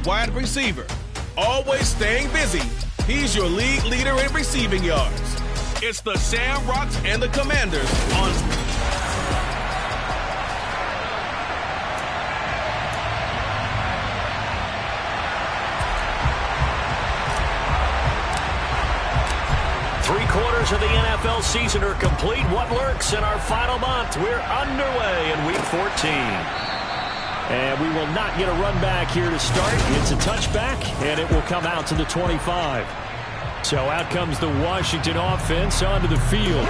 wide receiver. Always staying busy, he's your league leader in receiving yards. It's the Shamrocks and the Commanders on... Three-quarters of the NFL season are complete. What lurks in our final month? We're underway in Week 14. And we will not get a run back here to start. It's a touchback, and it will come out to the 25. So out comes the Washington offense onto the field.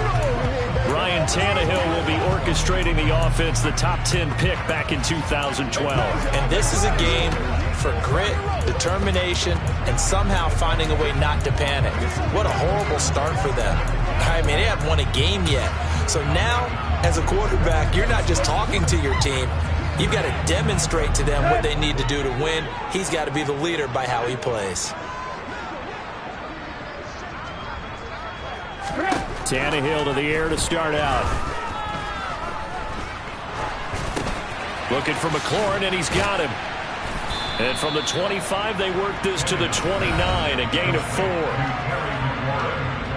Ryan Tannehill will be orchestrating the offense, the top 10 pick back in 2012. And this is a game for grit, determination, and somehow finding a way not to panic. What a horrible start for them. I mean, they haven't won a game yet. So now, as a quarterback, you're not just talking to your team. You've got to demonstrate to them what they need to do to win. He's got to be the leader by how he plays. Tannehill to the air to start out. Looking for McLaurin, and he's got him. And from the 25, they work this to the 29, a gain of 4.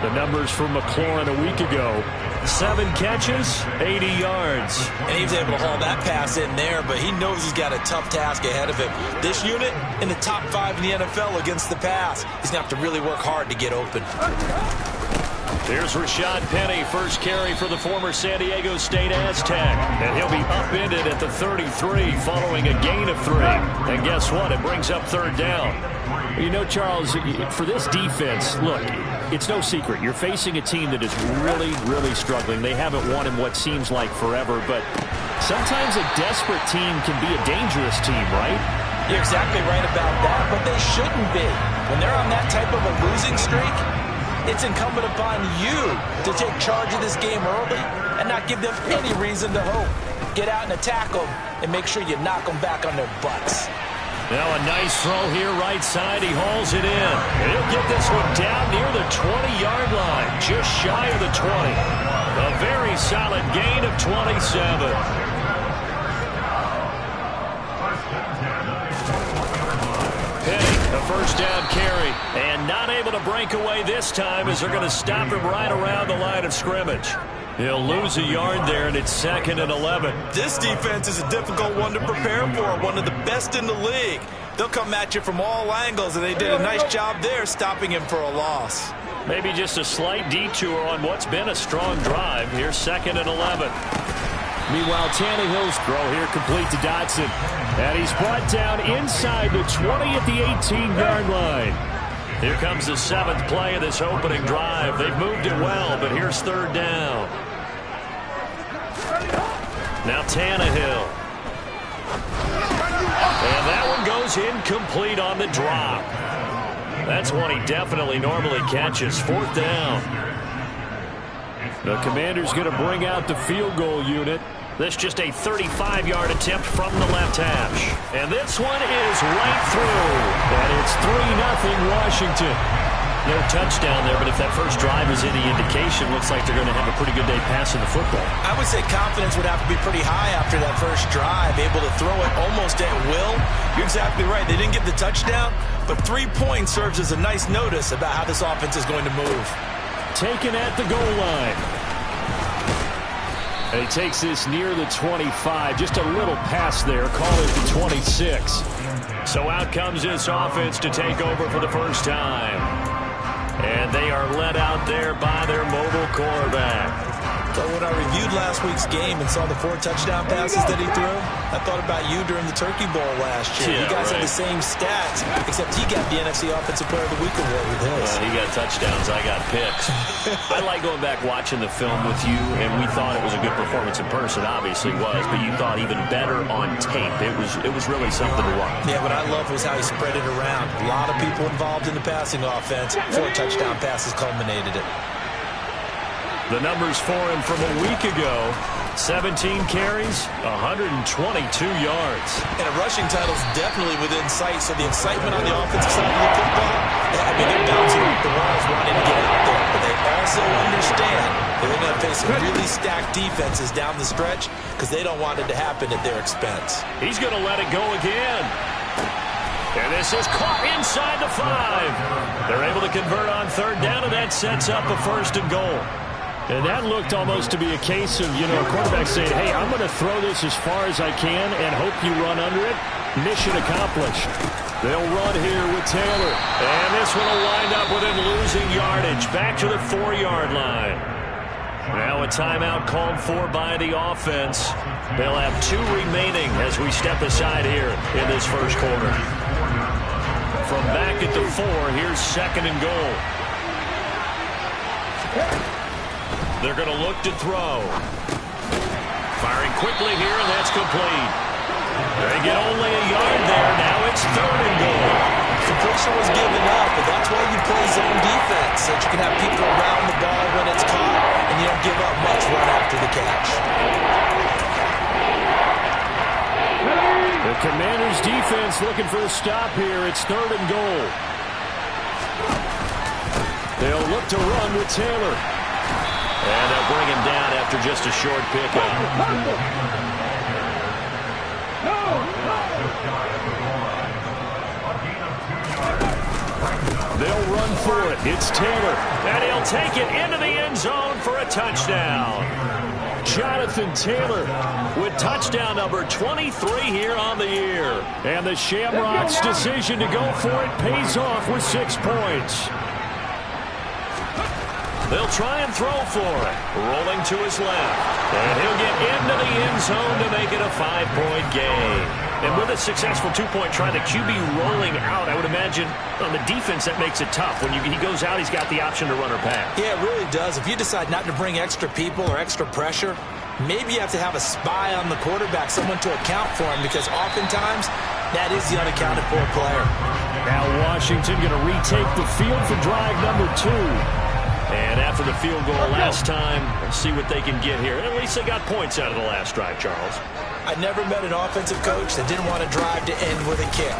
The numbers for McLaurin a week ago: 7 catches, 80 yards. And he was able to haul that pass in there, but he knows he's got a tough task ahead of him. This unit in the top 5 in the NFL against the pass. He's going to have to really work hard to get open. Here's Rashad Penny, first carry for the former San Diego State Aztec. And he'll be upended at the 33 following a gain of 3. And guess what? It brings up 3rd down. You know, Charles, for this defense, look, it's no secret. You're facing a team that is really, really struggling. They haven't won in what seems like forever, but sometimes a desperate team can be a dangerous team, right? You're exactly right about that, but they shouldn't be. When they're on that type of a losing streak, it's incumbent upon you to take charge of this game early and not give them any reason to hope. Get out and attack them and make sure you knock them back on their butts. Now a nice throw here, right side. He hauls it in. And he'll get this one down near the 20-yard line, just shy of the 20. A very solid gain of 27. A first down carry, and not able to break away this time as they're going to stop him right around the line of scrimmage. He'll lose a yard there, and it's 2nd and 11. This defense is a difficult one to prepare for, one of the best in the league. They'll come at you from all angles, and they did a nice job there stopping him for a loss. Maybe just a slight detour on what's been a strong drive. Here's 2nd and 11. Meanwhile, Tannehill's throw here complete to Dotson. And he's brought down inside the 20 at the 18-yard line. Here comes the 7th play of this opening drive. They've moved it well, but here's 3rd down. Now Tannehill. And that one goes incomplete on the drop. That's one he definitely normally catches. 4th down. The Commanders going to bring out the field goal unit. This just a 35-yard attempt from the left hash. And this one is right through. And it's 3-0 Washington. No touchdown there, but if that first drive is any indication, looks like they're going to have a pretty good day passing the football. I would say confidence would have to be pretty high after that first drive, able to throw it almost at will. You're exactly right. They didn't get the touchdown, but 3 points serves as a nice notice about how this offense is going to move. Taken at the goal line. And he takes this near the 25. Just a little pass there. Call it the 26. So out comes this offense to take over for the first time. And they are led out there by their mobile quarterback. So when I reviewed last week's game and saw the 4 touchdown passes that he threw, I thought about you during the Turkey Bowl last year. Yeah, you guys right. had the same stats, except he got the NFC Offensive Player of the Week award with his. He got touchdowns. I got picks. I like going back watching the film with you, and we thought it was a good performance in person. Obviously was, but you thought even better on tape. It was really something to watch. Yeah, what I loved was how he spread it around. A lot of people involved in the passing offense. 4 touchdown passes culminated it. The numbers for him from a week ago: 17 carries, 122 yards. And a rushing title is definitely within sight, so the excitement on the offensive side of the football, I mean, they're bouncing off the walls wanting to get out there, but they also understand that they're going to face some really stacked defenses down the stretch because they don't want it to happen at their expense. He's going to let it go again. And this is caught inside the 5. They're able to convert on third down, and that sets up a 1st and goal. And that looked almost to be a case of, a quarterback saying, hey, I'm going to throw this as far as I can and hope you run under it. Mission accomplished. They'll run here with Taylor. And this one will wind up with him losing yardage. Back to the 4-yard line. Now a timeout called for by the offense. They'll have 2 remaining as we step aside here in this first quarter. From back at the 4, here's 2nd and goal. They're going to look to throw. Firing quickly here, and that's complete. They get only a yard there. Now it's 3rd and goal. Completion was given up, but that's why you play zone defense, so that you can have people around the ball when it's caught, and you don't give up much right after the catch. The Commanders' defense looking for the stop here. It's 3rd and goal. They'll look to run with Taylor. And they'll bring him down after just a short pickup. They'll run for it. It's Taylor. And he'll take it into the end zone for a touchdown. Jonathan Taylor with touchdown number 23 here on the year. And the Shamrocks' decision to go for it pays off with 6 points. They'll try and throw for it. Rolling to his left. And he'll get into the end zone to make it a 5-point game. And with a successful 2-point try, the QB rolling out, I would imagine on the defense that makes it tough. When he goes out, he's got the option to run or pass. Yeah, it really does. If you decide not to bring extra people or extra pressure, maybe you have to have a spy on the quarterback, someone to account for him, because oftentimes that is the unaccounted for player. Now Washington going to retake the field for drive number 2. And after the field goal last time, let's see what they can get here. At least they got points out of the last drive, Charles. I never met an offensive coach that didn't want to drive to end with a kick.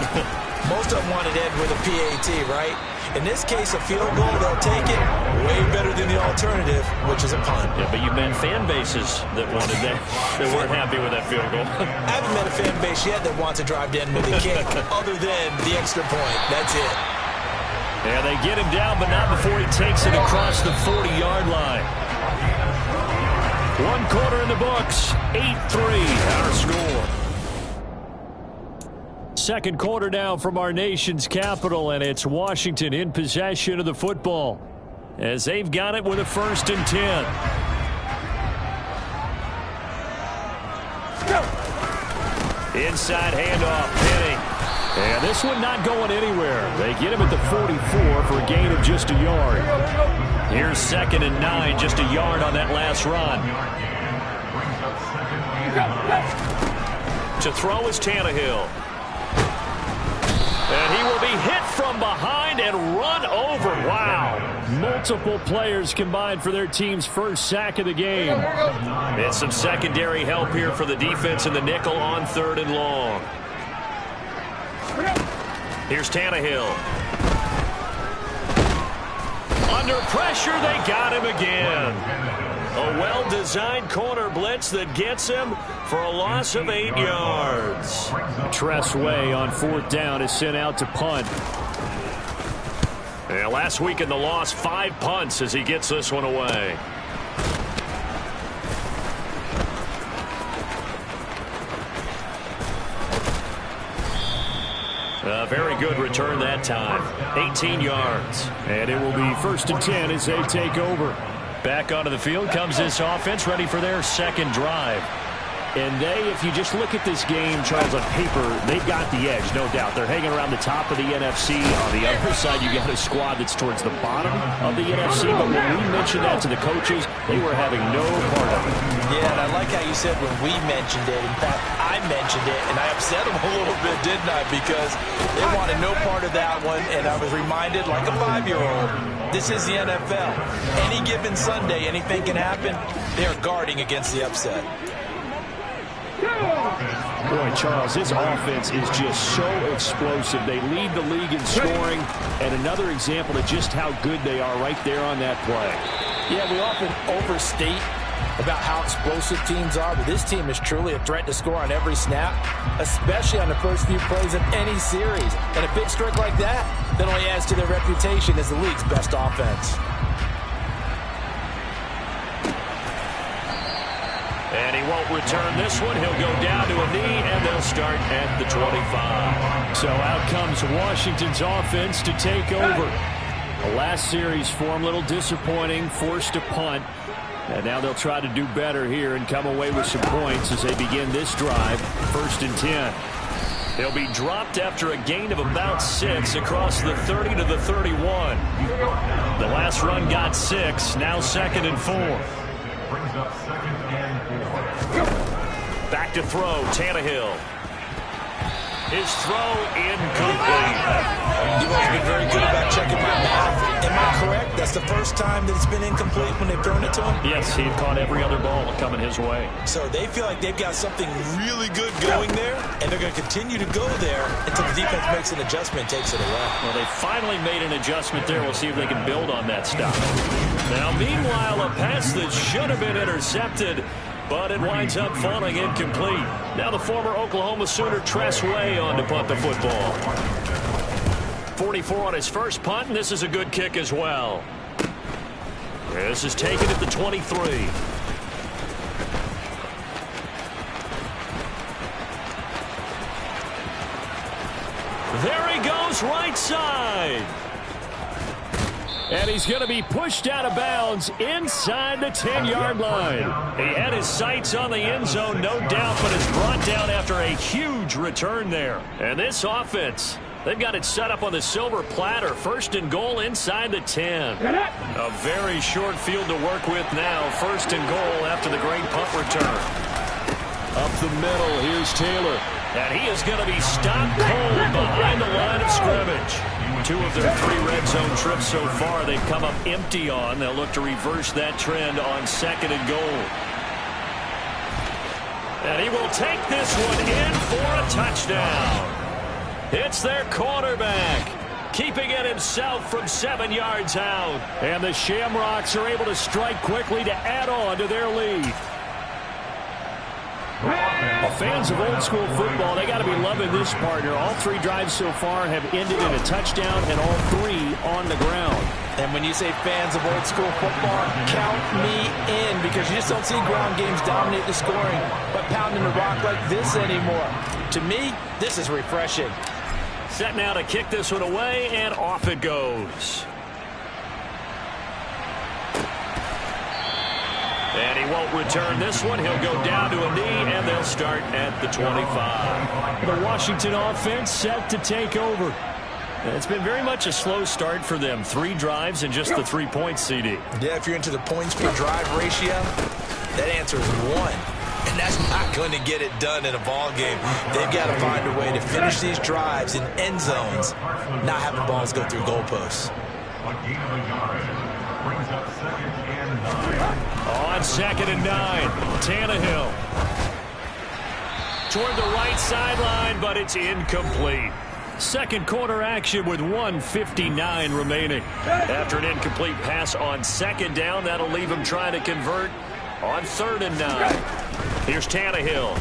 Most of them wanted to end with a PAT, right? In this case, a field goal, they'll take it way better than the alternative, which is a punt. Yeah, but you've met fan bases that wanted that. They weren't happy with that field goal. I haven't met a fan base yet that wants to drive to end with a kick other than the extra point. That's it. Yeah, they get him down, but not before he takes it across the 40-yard line. 1 quarter in the books. 8-3 our score. Second quarter now from our nation's capital, and it's Washington in possession of the football as they've got it with a 1st and 10. Inside handoff, Penning. And this one not going anywhere. They get him at the 44 for a gain of just a yard. Here's 2nd and 9, just a yard on that last run. To throw is Tannehill. And he will be hit from behind and run over. Wow. Multiple players combined for their team's first sack of the game. And some secondary help here for the defense in the nickel on 3rd and long. Here's Tannehill. Under pressure, they got him again. A well-designed corner blitz that gets him for a loss of 8 yards. Tressway on 4th down is sent out to punt. And last week in the loss, 5 punts as he gets this one away. A very good return that time. 18 yards. And it will be 1st and 10 as they take over. Back onto the field comes this offense, ready for their 2nd drive. And if you just look at this game, Charles, on paper, they've got the edge, no doubt. They're hanging around the top of the NFC. On the other side, you got a squad that's towards the bottom of the NFC. But when we mentioned that to the coaches, they were having no part of it. Yeah, and I like how you said when we mentioned it. In fact, I mentioned it, and I upset them a little bit, didn't I? Because they wanted no part of that one, and I was reminded, like a 5-year-old, this is the NFL. Any given Sunday, anything can happen. They are guarding against the upset. Boy, Charles, this offense is just so explosive. They lead the league in scoring, and another example of just how good they are right there on that play. Yeah, we often overstate about how explosive teams are, but this team is truly a threat to score on every snap, especially on the first few plays of any series. And a big streak like that only adds to their reputation as the league's best offense. And he won't return this one. He'll go down to a knee, and they'll start at the 25. So out comes Washington's offense to take over. The last series for him, a little disappointing, forced a punt. And now they'll try to do better here and come away with some points as they begin this drive, 1st and 10. He'll be dropped after a gain of about 6 across the 30 to the 31. The last run got 6, now 2nd and 4. Brings up 2nd and 4. Back to throw, Tannehill. His throw incomplete. You've always been very good about checking my math. Am I correct? That's the first time that it's been incomplete when they've thrown it to him? Yes, he had caught every other ball coming his way. So they feel like they've got something really good going there, and they're going to continue to go there until the defense makes an adjustment and takes it away. Well, they finally made an adjustment there. We'll see if they can build on that stuff. Now, meanwhile, a pass that should have been intercepted, but it winds up falling incomplete. Now the former Oklahoma Sooner Tress Way on to punt the football. 44 on his first punt, and this is a good kick as well. This is taken at the 23. There he goes, right side. And he's going to be pushed out of bounds inside the 10-yard line. He had his sights on the end zone, no doubt, but is brought down after a huge return there. And this offense, they've got it set up on the silver platter. 1st and goal inside the 10. A very short field to work with now. 1st and goal after the great punt return. Up the middle, here's Taylor. And he is going to be stopped cold behind the line of scrimmage. 2 of their 3 red zone trips so far they've come up empty on. They'll look to reverse that trend on 2nd and goal. And he will take this one in for a touchdown. It's their quarterback, keeping it himself from 7 yards out. And the Shamrocks are able to strike quickly to add on to their lead. Well, fans of old school football, they got to be loving this partner. All 3 drives so far have ended in a touchdown, and all 3 on the ground. And when you say fans of old school football, count me in, because you just don't see ground games dominate the scoring, but pounding the rock like this anymore. To me, this is refreshing. Set now to kick this one away, and off it goes. And he won't return this one. He'll go down to a knee, and they'll start at the 25. The Washington offense set to take over. It's been very much a slow start for them. 3 drives and just the 3 points, CD. Yeah, if you're into the points per drive ratio, that answer is 1. And that's not going to get it done in a ball game. They've got to find a way to finish these drives in end zones, not having balls go through goalposts. Brings up 2nd and 9. On 2nd and 9, Tannehill toward the right sideline, but it's incomplete. Second quarter action with 1:59 remaining. After an incomplete pass on 2nd down, that'll leave him trying to convert on 3rd and 9. Here's Tannehill.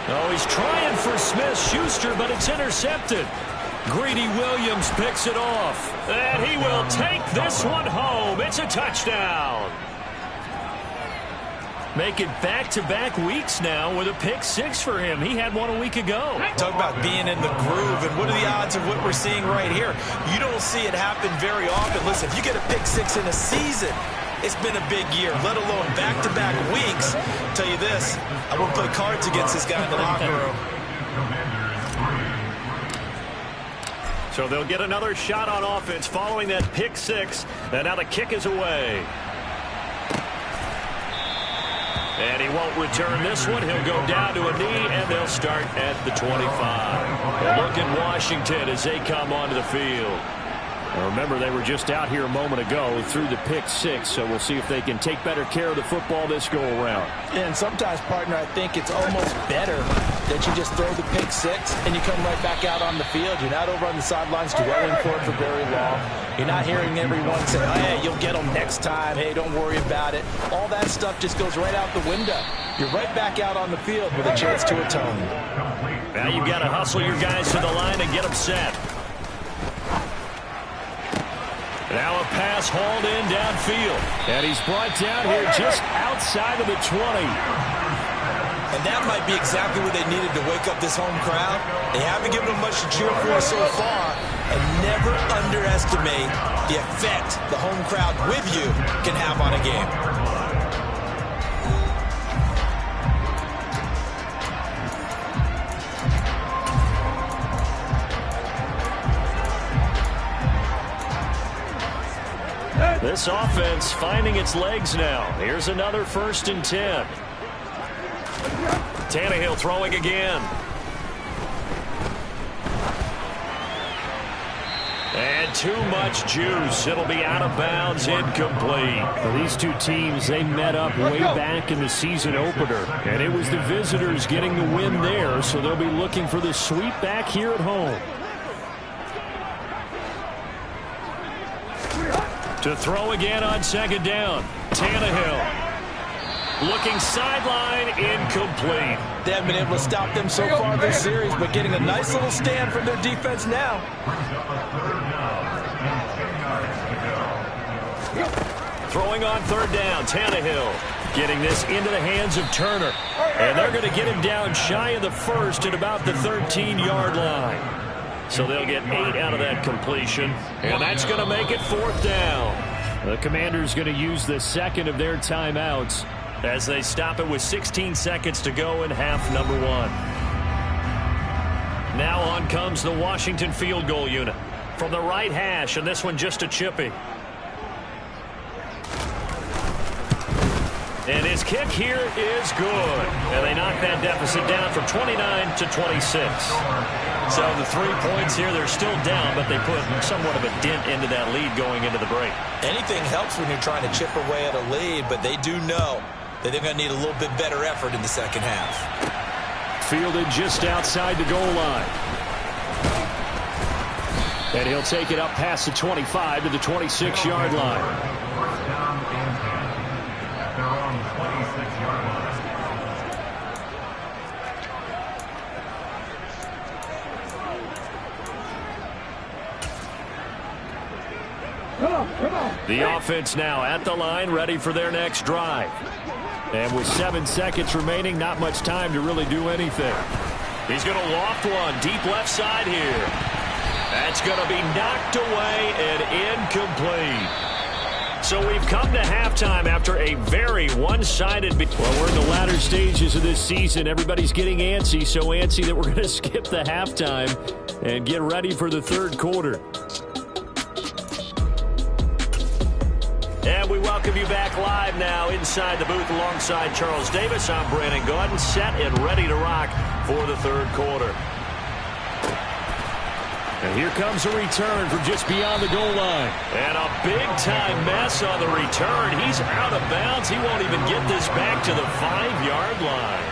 Oh, he's trying for Smith-Schuster, but it's intercepted. Greedy Williams picks it off, and he will take this one home. It's a touchdown. Make it back-to-back weeks now with a pick 6 for him. He had one a week ago. Talk about being in the groove, and what are the odds of what we're seeing right here? You don't see it happen very often. Listen, if you get a pick 6 in a season, it's been a big year, let alone back-to-back weeks. I'll tell you this, I won't play cards against this guy in the locker room. So they'll get another shot on offense following that pick 6. And now the kick is away. And he won't return this one. He'll go down to a knee, and they'll start at the 25. And look at Washington as they come onto the field. Now remember, they were just out here a moment ago through the pick 6, so we'll see if they can take better care of the football this go-around. And sometimes, partner, I think it's almost better that you just throw the pick six and you come right back out on the field. You're not over on the sidelines dwelling for it for very long. You're not hearing everyone say, oh, hey, you'll get them next time. Hey, don't worry about it. All that stuff just goes right out the window. You're right back out on the field with a chance to atone. Now you've got to hustle your guys to the line and get them set. Now a pass hauled in downfield. And he's brought down here just outside of the 20. And that might be exactly what they needed to wake up this home crowd. They haven't given them much to cheer for so far. And never underestimate the effect the home crowd with you can have on a game. This offense finding its legs now. Here's another 1st and 10. Tannehill throwing again. And too much juice. It'll be out of bounds, incomplete. Well, these two teams, they met up way back in the season opener. And it was the visitors getting the win there, so they'll be looking for the sweep back here at home. To throw again on 2nd down. Tannehill. Looking sideline, incomplete. They haven't been able to stop them so far this series, but getting a nice little stand from their defense now. Throwing on 3rd down, Tannehill. Getting this into the hands of Turner. And they're going to get him down shy of the 1st at about the 13-yard line. So they'll get 8 out of that completion, and that's going to make it 4th down. The Commanders going to use the 2nd of their timeouts as they stop it with 16 seconds to go in half number 1. Now on comes the Washington field goal unit from the right hash, and this one just a chippy. And his kick here is good. And they knock that deficit down from 29 to 26. So the 3 points here, they're still down, but they put somewhat of a dent into that lead going into the break. Anything helps when you're trying to chip away at a lead, but they do know that they're going to need a little bit better effort in the second half. Fielded just outside the goal line. And he'll take it up past the 25 to the 26-yard line. The offense now at the line, ready for their next drive. And with 7 seconds remaining, not much time to really do anything. He's going to loft one deep left side here. That's going to be knocked away and incomplete. So we've come to halftime after a very one-sided. Well, we're in the latter stages of this season. Everybody's getting antsy, so antsy that we're going to skip the halftime and get ready for the 3rd quarter. And we welcome you back live now inside the booth alongside Charles Davis. I'm Brandon Gaudin, set and ready to rock for the 3rd quarter. And here comes a return from just beyond the goal line. And a big-time mess on the return. He's out of bounds. He won't even get this back to the 5-yard line.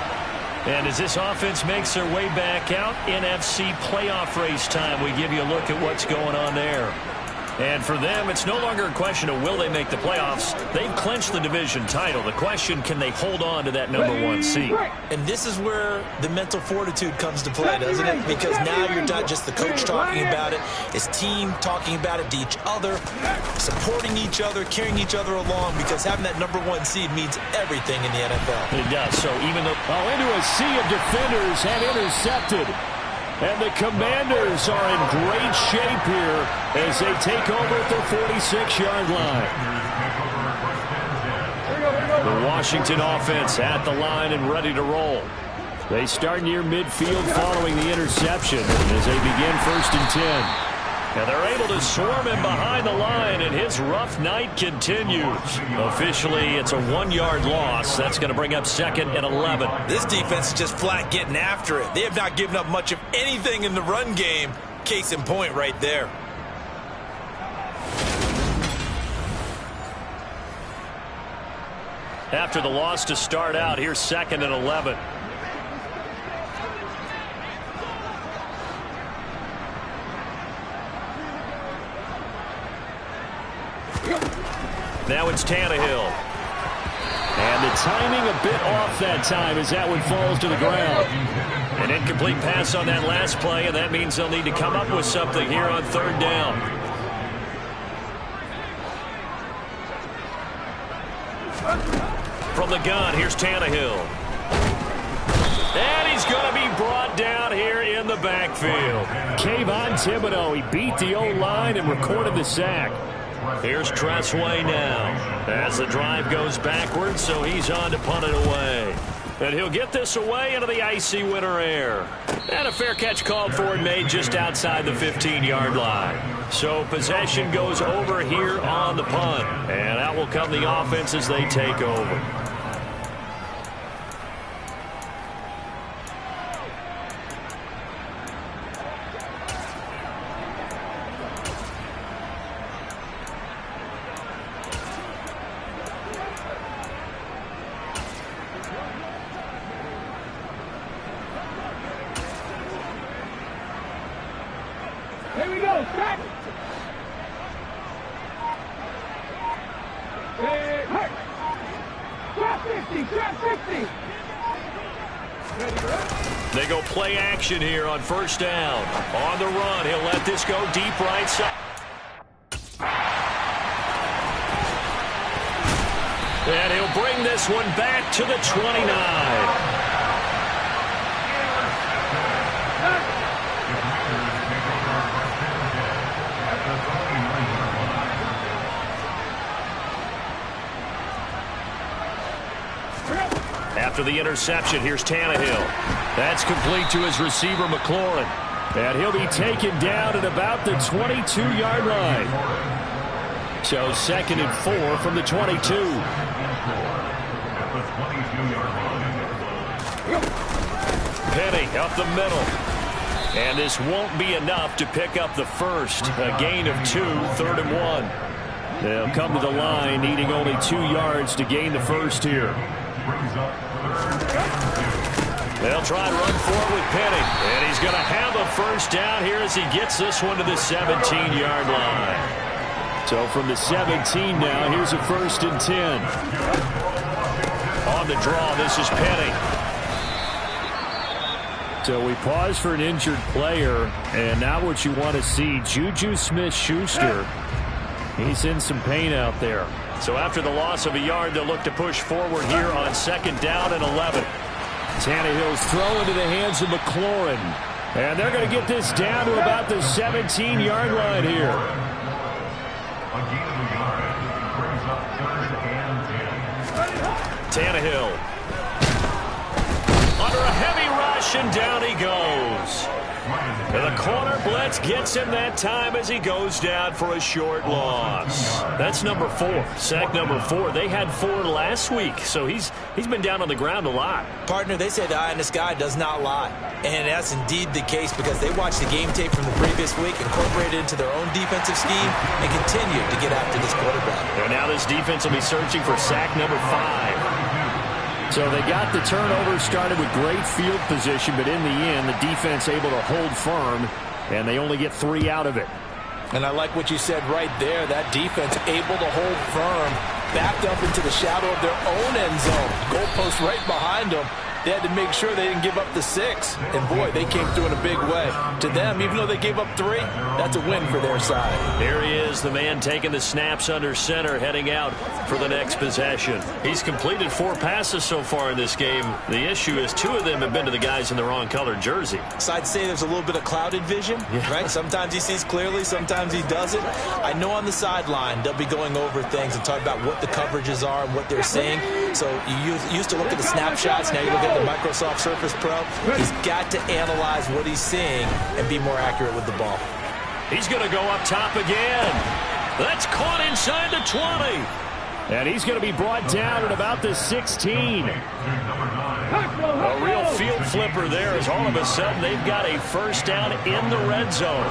And as this offense makes their way back out, NFC playoff race time, we give you a look at what's going on there. And for them, it's no longer a question of will they make the playoffs. They've clinched the division title. The question, can they hold on to that number 1 seed? And this is where the mental fortitude comes to play, doesn't it? Because now you're not just the coach talking about it. It's team talking about it to each other, supporting each other, carrying each other along, because having that number 1 seed means everything in the NFL. It does. So even though... into a sea of defenders and intercepted. And the Commanders are in great shape here as they take over at their 46-yard line. The Washington offense at the line and ready to roll. They start near midfield following the interception as they begin 1st and 10. And they're able to swarm him behind the line, and his rough night continues. Officially, it's a 1-yard loss. That's going to bring up 2nd and 11. This defense is just flat getting after it. They have not given up much of anything in the run game. Case in point right there. After the loss to start out, here's 2nd and 11. Now it's Tannehill. And the timing a bit off that time as that one falls to the ground. An incomplete pass on that last play, and that means they'll need to come up with something here on third down. From the gun, here's Tannehill. And he's going to be brought down here in the backfield. Kayvon Thibodeau, he beat the O-line and recorded the sack. Here's Tressway now. As the drive goes backwards, so he's on to punt it away. And he'll get this away into the icy winter air. And a fair catch called for and made just outside the 15-yard line. So possession goes over here on the punt. And out will come the offense as they take over. Here we go, set! Hey, trap 50, trap 50! They go play action here on first down. On the run, he'll let this go deep right side. And he'll bring this one back to the 29. After the interception, here's Tannehill. That's complete to his receiver, McLaurin. And he'll be taken down at about the 22-yard line. So 2nd and 4 from the 22. Penny up the middle. And this won't be enough to pick up the first. A gain of 2, 3rd and 1. They'll come to the line needing only 2 yards to gain the first here. They'll try and run for it with Penny. And he's going to have a first down here as he gets this one to the 17-yard line. So from the 17 now, here's a 1st and 10. On the draw, this is Penny. So we pause for an injured player, and now what you want to see, Juju Smith-Schuster. He's in some pain out there. So after the loss of a yard, they'll look to push forward here on 2nd down and 11. Tannehill's throw into the hands of McLaurin. And they're going to get this down to about the 17-yard line here. Tannehill. Under a heavy rush, and down he goes. And the corner blitz gets him that time as he goes down for a short loss. That's number 4, sack number 4. They had 4 last week, so he's been down on the ground a lot. Partner, they say the eye in the sky does not lie. And that's indeed the case because they watched the game tape from the previous week, incorporated it into their own defensive scheme, and continued to get after this quarterback. And now this defense will be searching for sack number 5. So they got the turnover started with great field position, but in the end, the defense able to hold firm, and they only get 3 out of it. And I like what you said right there. That defense able to hold firm, backed up into the shadow of their own end zone. Goalpost right behind them. They had to make sure they didn't give up the 6. And, boy, they came through in a big way. To them, even though they gave up 3, that's a win for their side. Here he is, the man taking the snaps under center, heading out for the next possession. He's completed 4 passes so far in this game. The issue is 2 of them have been to the guys in the wrong colored jersey. So I'd say there's a little bit of clouded vision, right? Sometimes he sees clearly, sometimes he doesn't. I know on the sideline they'll be going over things and talk about what the coverages are and what they're saying. So you used to look at the snapshots, now you look at the Microsoft Surface Pro. He's got to analyze what he's seeing and be more accurate with the ball. He's going to go up top again. That's caught inside the 20. And he's going to be brought down at about the 16. A real field flipper there as all of a sudden they've got a first down in the red zone.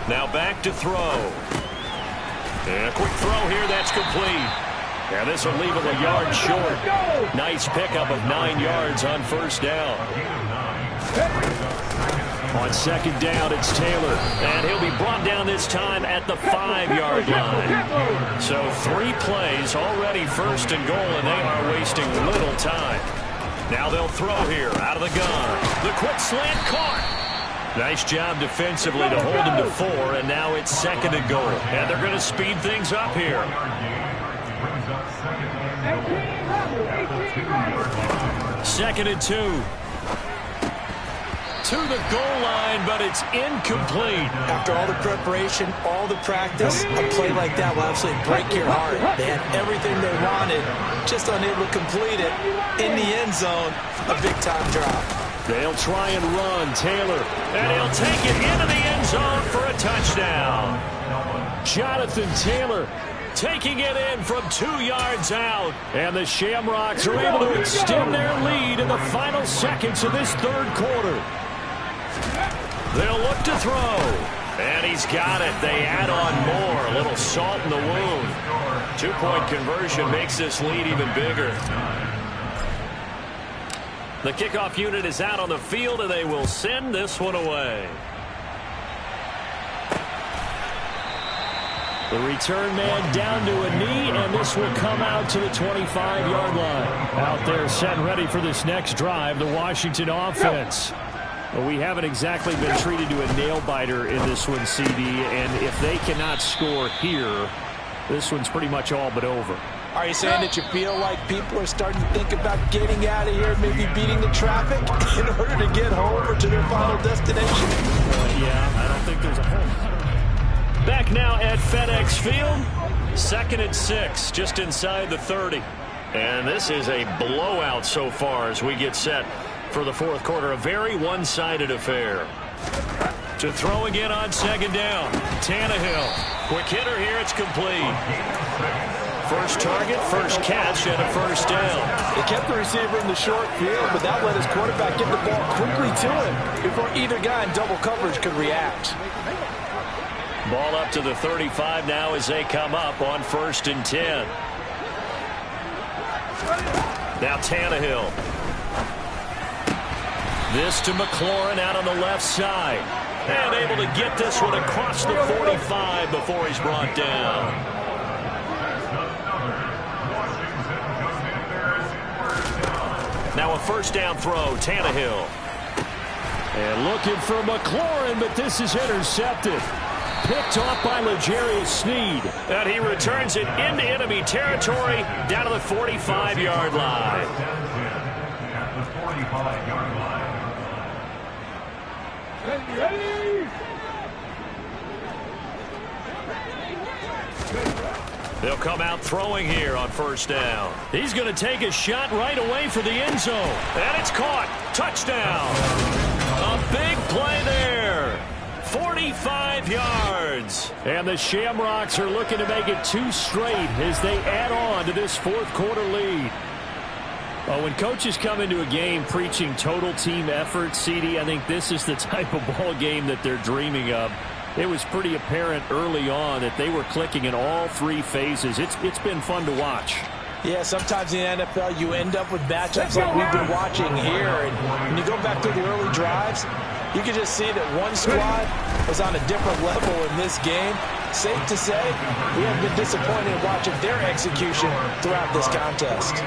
Now back to throw. And a quick throw here, that's complete. And this will leave him a yard short. Nice pickup of 9 yards on first down. On second down, it's Taylor. And he'll be brought down this time at the 5-yard line. So 3 plays already first and goal, and they are wasting little time. Now they'll throw here out of the gun. The quick slant caught. Nice job defensively to hold him to 4, and now it's second and goal. And they're going to speed things up here. Second and 2. To the goal line, but it's incomplete. After all the preparation, all the practice, a play like that will absolutely break your heart. They had everything they wanted, just unable to complete it. In the end zone, a big-time drop. They'll try and run. Taylor. And he'll take it into the end zone for a touchdown. Jonathan Taylor taking it in from 2 yards out. And the Shamrocks are able to extend their lead in the final seconds of this third quarter. They'll look to throw. And he's got it. They add on more. A little salt in the wound. 2-point conversion makes this lead even bigger. The kickoff unit is out on the field, and they will send this one away. The return man down to a knee, and this will come out to the 25-yard line. Out there set and ready for this next drive, the Washington offense. Well, we haven't exactly been treated to a nail-biter in this one, CD, and if they cannot score here, this one's pretty much all but over. Are you saying that you feel like people are starting to think about getting out of here, maybe beating the traffic in order to get home or to their final destination? Yeah, I don't think there's a whole... Back now at FedEx Field. Second and 6, just inside the 30. And this is a blowout so far as we get set for the fourth quarter. A very one-sided affair. To throw again on second down. Tannehill. Quick hitter here. It's complete. First target, first catch, and a first down. They kept the receiver in the short field, but that let his quarterback get the ball quickly to him before either guy in double coverage could react. Ball up to the 35 now as they come up on first and 10. Now Tannehill. This to McLaurin out on the left side. And able to get this one across the 45 before he's brought down. Now a first down throw, Tannehill. And looking for McLaurin, but this is intercepted. Picked off by L'Jarius Sneed. And he returns it into enemy territory down to the 45-yard line. At the 45-yard line. Ready? They'll come out throwing here on first down. He's going to take a shot right away for the end zone. And it's caught. Touchdown. A big play there. 45 yards. And the Shamrocks are looking to make it 2 straight as they add on to this fourth quarter lead. When coaches come into a game preaching total team effort, CD, I think this is the type of ball game that they're dreaming of. It was pretty apparent early on that they were clicking in all 3 phases. It's been fun to watch. Yeah, sometimes in the NFL you end up with matchups like we've been watching here. And when you go back through the early drives, you can just see that one squad was on a different level in this game. Safe to say, we have been disappointed in watching their execution throughout this contest.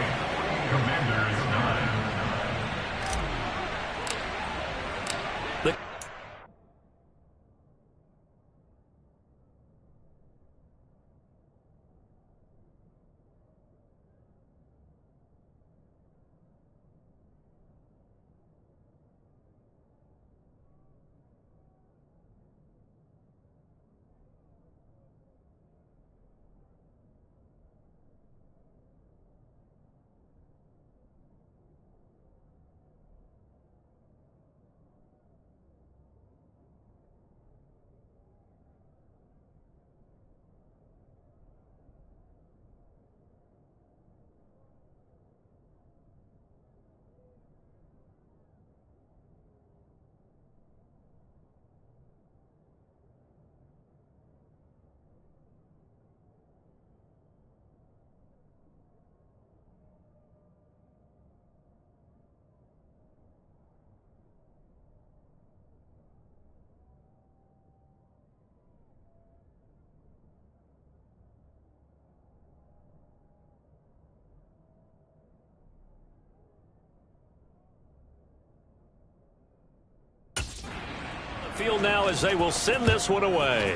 Field now as they will send this one away.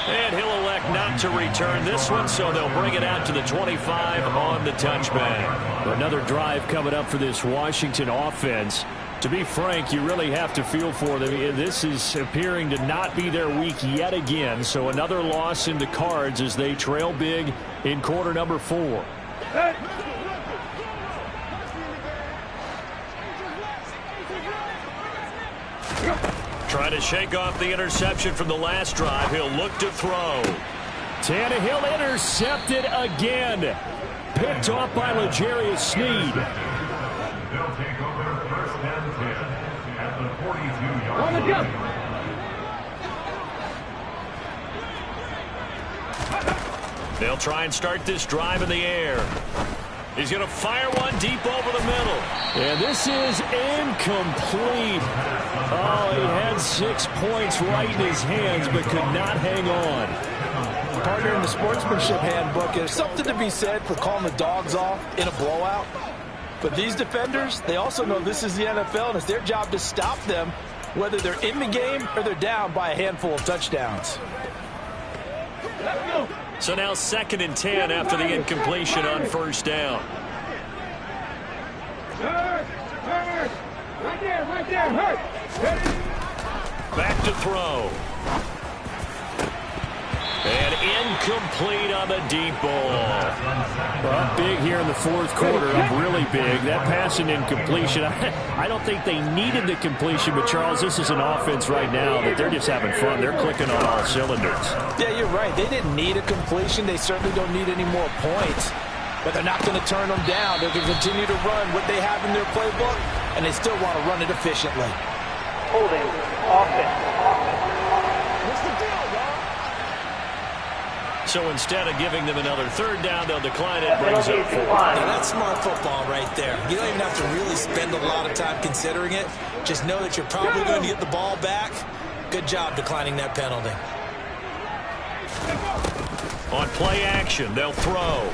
And he'll elect not to return this one, so they'll bring it out to the 25 on the touchback. Another drive coming up for this Washington offense. To be frank, you really have to feel for them. This is appearing to not be their week yet again, so another loss in the cards as they trail big in quarter number 4. Trying to shake off the interception from the last drive. He'll look to throw. Tannehill intercepted again. Picked off by L'Jarius Sneed. They'll take over first and 10 at the 42-yard On the jump. They'll try and start this drive in the air. He's going to fire one deep over the middle. And this is incomplete. Oh, he had 6 points right in his hands, but could not hang on. Partner, in the sportsmanship handbook, there's something to be said for calling the dogs off in a blowout. But these defenders, they also know this is the NFL, and it's their job to stop them, whether they're in the game or they're down by a handful of touchdowns. So now 2nd and 10 after the incompletion on first down. Hurt. Right there, hurt. Back to throw. And incomplete on the deep ball. Up big here in the 4th quarter, up really big. That pass and incompletion, I don't think they needed the completion, but Charles, this is an offense right now that they're just having fun. They're clicking on all cylinders. Yeah, you're right. They didn't need a completion. They certainly don't need any more points. But they're not going to turn them down. They're going to continue to run what they have in their playbook, and they still want to run it efficiently. Holding offense. So instead of giving them another 3rd down, they'll decline it. Brings up 4. Yeah, that's smart football right there. You don't even have to really spend a lot of time considering it. Just know that you're probably going to get the ball back. Good job declining that penalty. On play action, they'll throw.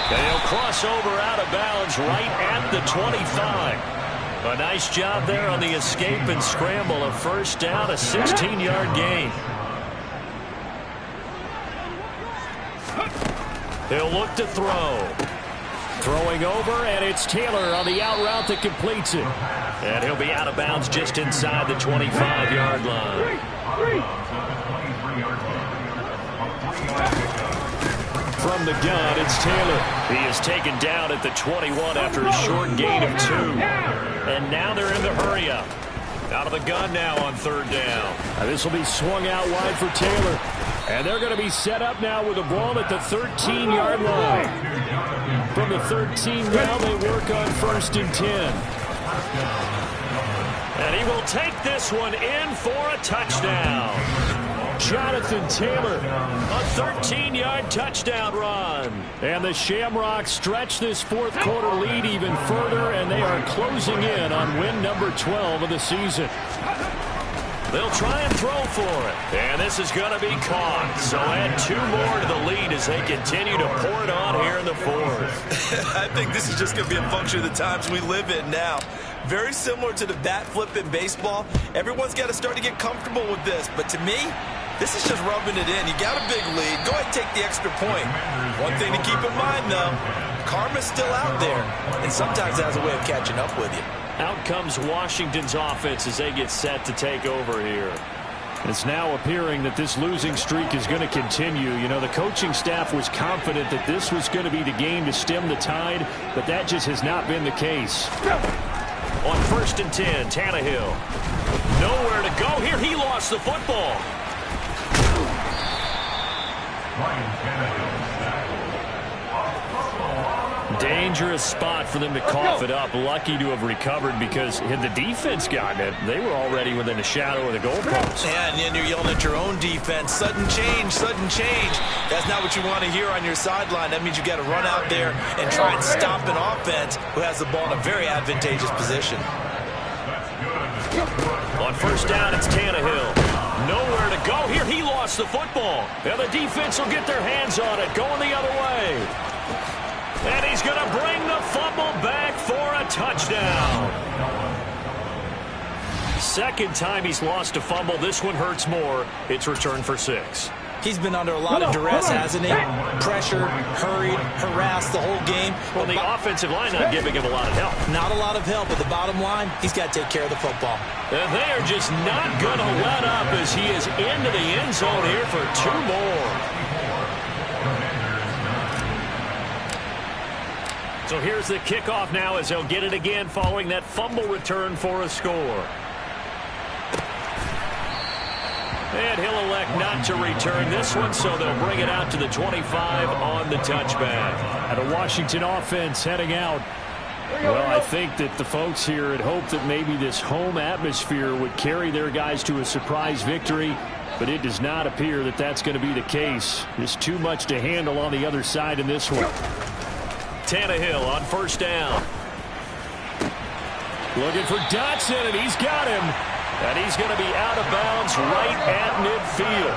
And he'll cross over out of bounds right at the 25. A nice job there on the escape and scramble. A first down, a 16-yard gain. He'll look to throw. Throwing over, and it's Taylor on the out route that completes it. And he'll be out of bounds just inside the 25-yard line. From the gun, it's Taylor. He is taken down at the 21 after a short gain of 2. And now they're in the hurry-up. Out of the gun now on 3rd down. This will be swung out wide for Taylor. And they're going to be set up now with the ball at the 13-yard line. From the 13 now, they work on 1st and 10. And he will take this one in for a touchdown. Jonathan Taylor, a 13-yard touchdown run. And the Shamrocks stretch this 4th quarter lead even further, and they are closing in on win number 12 of the season. They'll try and throw for it. And this is going to be caught. So add 2 more to the lead as they continue to pour it on here in the 4th. I think this is just going to be a function of the times we live in now. Very similar to the bat flip in baseball. Everyone's got to start to get comfortable with this. But to me, this is just rubbing it in. You got a big lead. Go ahead and take the extra point. One thing to keep in mind, though, karma's still out there. And sometimes it has a way of catching up with you. Out comes Washington's offense as they get set to take over here. It's now appearing that this losing streak is going to continue. You know, the coaching staff was confident that this was going to be the game to stem the tide, but that just has not been the case. On 1st and 10, Tannehill. Nowhere to go here. He lost the football. Dangerous spot for them to cough it up. Lucky to have recovered because had the defense gotten it, they were already within a shadow of the goalpost. Yeah, and then you're yelling at your own defense. Sudden change, sudden change. That's not what you want to hear on your sideline. That means you got to run out there and try and stop an offense who has the ball in a very advantageous position. On 1st down, it's Tannehill. Nowhere to go here. He lost the football. And the defense will get their hands on it, going the other way. And he second time he's lost a fumble. This one hurts more. It's returned for 6. He's been under a lot of duress, hasn't he? Pressured, hurried, harassed the whole game. Well, the offensive line not giving him a lot of help. Not a lot of help, but the bottom line, he's got to take care of the football. And they are just not going to let up as he is into the end zone here for 2 more. So here's the kickoff now as they'll get it again following that fumble return for a score. And he'll elect not to return this one, so they'll bring it out to the 25 on the touchback. And a Washington offense heading out. Well, I think that the folks here had hoped that maybe this home atmosphere would carry their guys to a surprise victory, but it does not appear that that's going to be the case. Just too much to handle on the other side in this one. Tannehill on first down. Looking for Dotson, and he's got him. And he's going to be out of bounds right at midfield.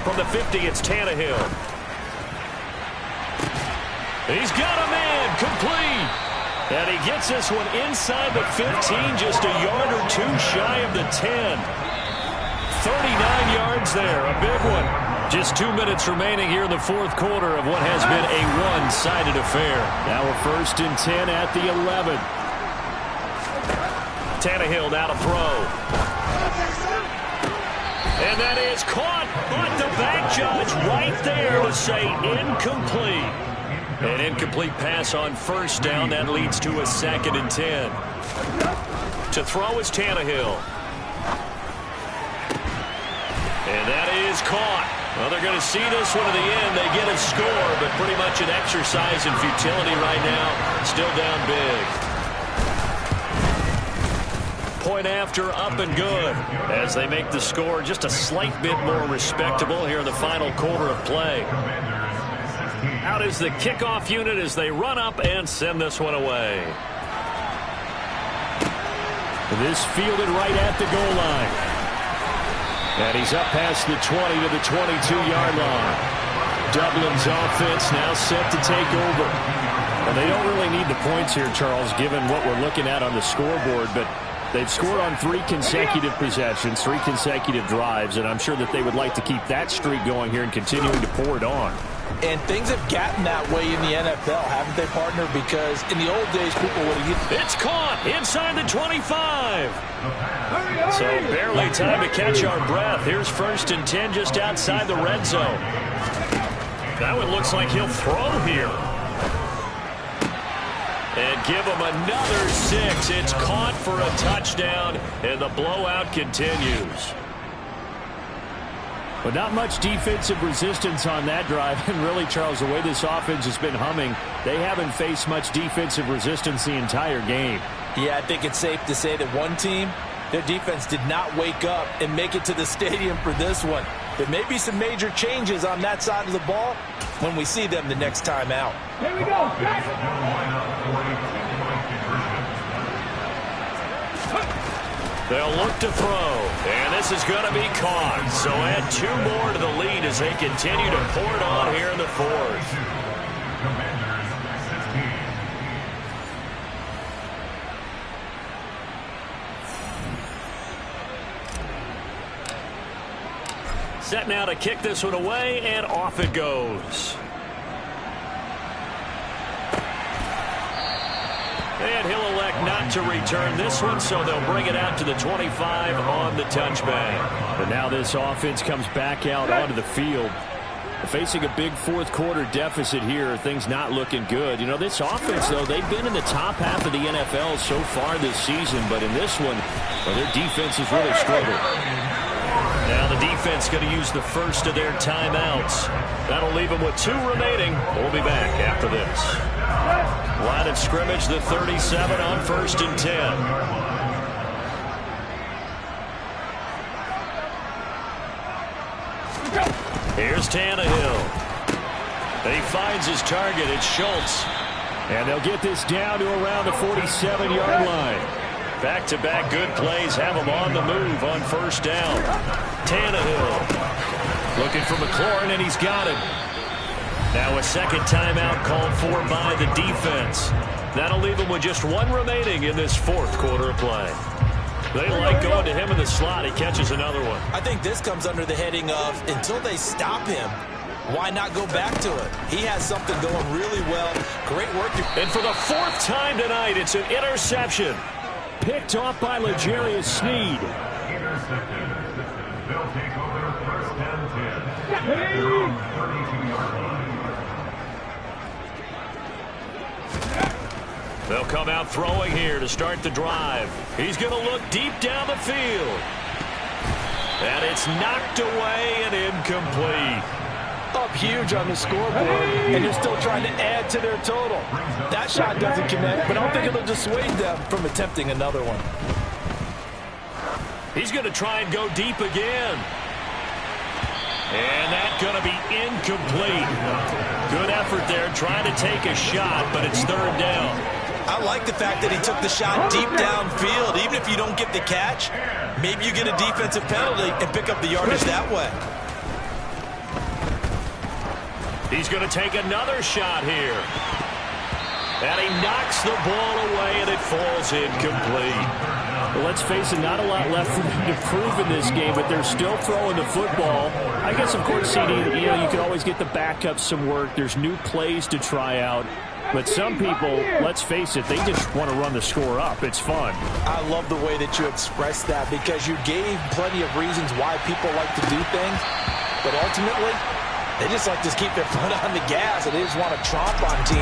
From the 50, it's Tannehill. He's got a man, complete. And he gets this one inside the 15, just a yard or two shy of the 10. 39 yards there, a big one. Just 2 minutes remaining here in the fourth quarter of what has been a one-sided affair. Now we're 1st and 10 at the 11. Tannehill now to throw. And that is caught, but the back judge right there to say incomplete. An incomplete pass on first down. That leads to a 2nd and 10. To throw is Tannehill. And that is caught. Well, they're going to see this one to the end. They get a score, but pretty much an exercise in futility right now. Still down big. Point after, up and good. As they make the score just a slight bit more respectable here in the final quarter of play. Out is the kickoff unit as they run up and send this one away. This fielded right at the goal line. And he's up past the 20 to the 22-yard line. Dublin's offense now set to take over. And they don't really need the points here, Charles, given what we're looking at on the scoreboard. But they've scored on 3 consecutive possessions, 3 consecutive drives. And I'm sure that they would like to keep that streak going here and continuing to pour it on. And things have gotten that way in the NFL, haven't they, partner? Because in the old days, people would have used... It's caught inside the 25. So barely time to catch our breath. Here's 1st and 10 just outside the red zone. That one looks like he'll throw here. And give him another 6. It's caught for a touchdown, and the blowout continues. But not much defensive resistance on that drive. And really, Charles, the way this offense has been humming, they haven't faced much defensive resistance the entire game. Yeah, I think it's safe to say that one team, their defense did not wake up and make it to the stadium for this one. There may be some major changes on that side of the ball when we see them the next time out. Here we go. They'll look to throw, and this is going to be caught. So add 2 more to the lead as they continue to pour it on here in the fourth. Set now to kick this one away, and off it goes. And he'll elect not to return this one, so they'll bring it out to the 25 on the touchback. But now this offense comes back out onto the field. Facing a big fourth quarter deficit here, things not looking good. You know, this offense, though, they've been in the top half of the NFL so far this season, but in this one, well, their defense has really struggled. Now the defense going to use the first of their timeouts. That'll leave them with 2 remaining. We'll be back after this. Line of scrimmage, the 37 on 1st and 10. Here's Tannehill. And he finds his target. It's Schultz. And they'll get this down to around the 47-yard line. Back-to-back good plays have him on the move on first down. Tannehill looking for McLaurin, and he's got him. Now a second timeout called for by the defense. That'll leave them with just one remaining in this fourth quarter of play. They like going to him in the slot. He catches another one. I think this comes under the heading of until they stop him, why not go back to it? He has something going really well. Great work. And for the fourth time tonight, it's an interception. Picked off by L'Jarius Sneed. Intercepted. They'll take over first and 10 at their own 32-yard line. They'll come out throwing here to start the drive. He's going to look deep down the field. And it's knocked away and incomplete. Up huge on the scoreboard, and they're still trying to add to their total. That shot doesn't connect, but I don't think it'll dissuade them from attempting another one. He's going to try and go deep again. And that's going to be incomplete. Good effort there trying to take a shot, but it's third down. I like the fact that he took the shot deep downfield. Even if you don't get the catch, maybe you get a defensive penalty and pick up the yardage that way. He's going to take another shot here. And he knocks the ball away, and it falls incomplete. Well, let's face it, not a lot left for them to prove in this game, but they're still throwing the football. I guess, of course, CD, you can always get the backups some work. There's new plays to try out. But some people, let's face it, they just want to run the score up. It's fun. I love the way that you expressed that because you gave plenty of reasons why people like to do things. But ultimately, they just like to keep their foot on the gas and they just want to tromp on teams.